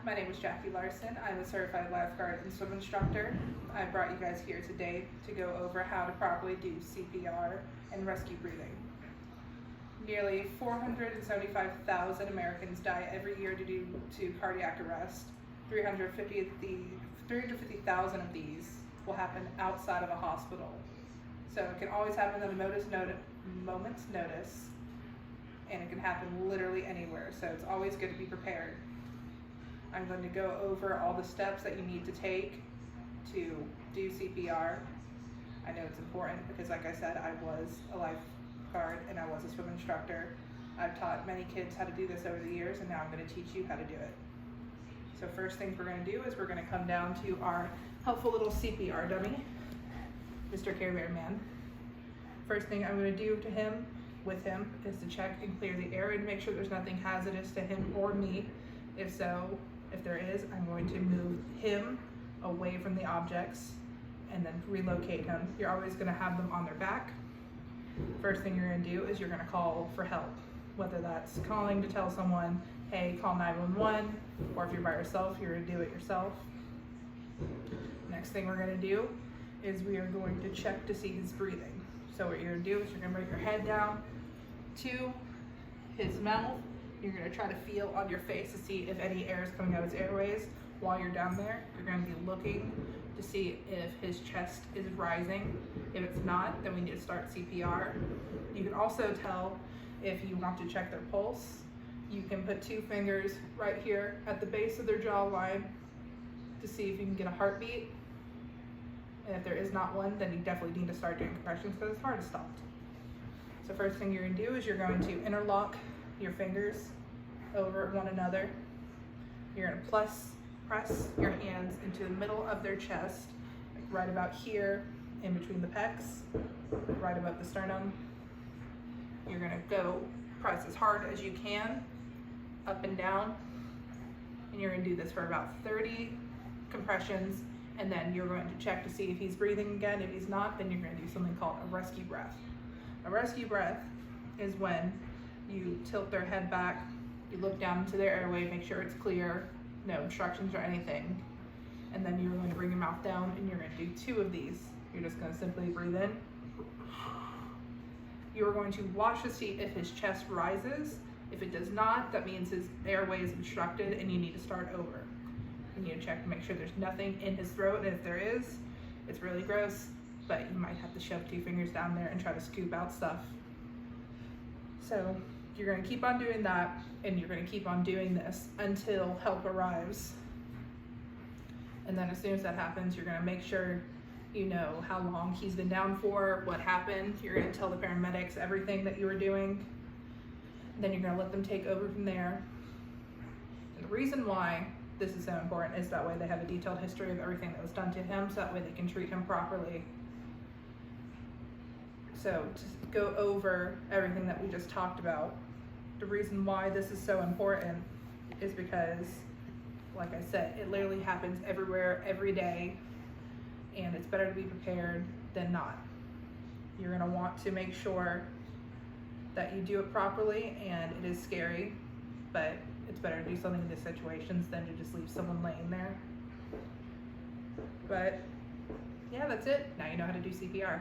My name is Jackie Larson. I'm a certified lifeguard and swim instructor. I brought you guys here today to go over how to properly do CPR and rescue breathing. Nearly 475,000 Americans die every year due to cardiac arrest. 350,000 of these will happen outside of a hospital. So it can always happen at a moment's notice, and it can happen literally anywhere. So it's always good to be prepared. I'm going to go over all the steps that you need to take to do CPR. I know it's important because, like I said, I was a lifeguard and I was a swim instructor. I've taught many kids how to do this over the years, and now I'm going to teach you how to do it. So first thing we're going to do is we're going to come down to our helpful little CPR dummy, Mr. Care Bear Man. First thing I'm going to do with him is to check and clear the air and make sure there's nothing hazardous to him or me. If there is, I'm going to move him away from the objects and then relocate him. You're always going to have them on their back. First thing you're going to do is you're going to call for help, whether that's calling to tell someone, hey, call 911, or if you're by yourself, you're going to do it yourself. Next thing we're going to do is we are going to check to see his breathing. So what you're going to do is you're going to bring your head down to his mouth. You're going to try to feel on your face to see if any air is coming out of his airways. While you're down there, you're going to be looking to see if his chest is rising. If it's not, then we need to start CPR. You can also tell if you want to check their pulse. You can put 2 fingers right here at the base of their jawline to see if you can get a heartbeat. And if there is not one, then you definitely need to start doing compressions because it's hard to stop. So first thing you're going to do is you're going to interlock your fingers over one another. You're going to press your hands into the middle of their chest, like right about here, in between the pecs, right above the sternum. You're going to go press as hard as you can, up and down, and you're going to do this for about 30 compressions, and then you're going to check to see if he's breathing again. If he's not, then you're going to do something called a rescue breath. A rescue breath is when you tilt their head back, you look down into their airway, make sure it's clear, no obstructions or anything, and then you're going to bring your mouth down and you're going to do 2 of these. You're just going to simply breathe in. You are going to watch to see if his chest rises. If it does not, that means his airway is obstructed and you need to start over. You need to check to make sure there's nothing in his throat, and if there is, it's really gross, but you might have to shove 2 fingers down there and try to scoop out stuff. So you're going to keep on doing that, and you're going to keep on doing this until help arrives. And then as soon as that happens, you're going to make sure you know how long he's been down for, what happened. You're going to tell the paramedics everything that you were doing. Then you're going to let them take over from there. And the reason why this is so important is that way they have a detailed history of everything that was done to him, so that way they can treat him properly. So to go over everything that we just talked about, the reason why this is so important is because, like I said, it literally happens everywhere, every day, and it's better to be prepared than not. You're going to want to make sure that you do it properly, and it is scary, but it's better to do something in these situations than to just leave someone laying there. But yeah, that's it. Now you know how to do CPR.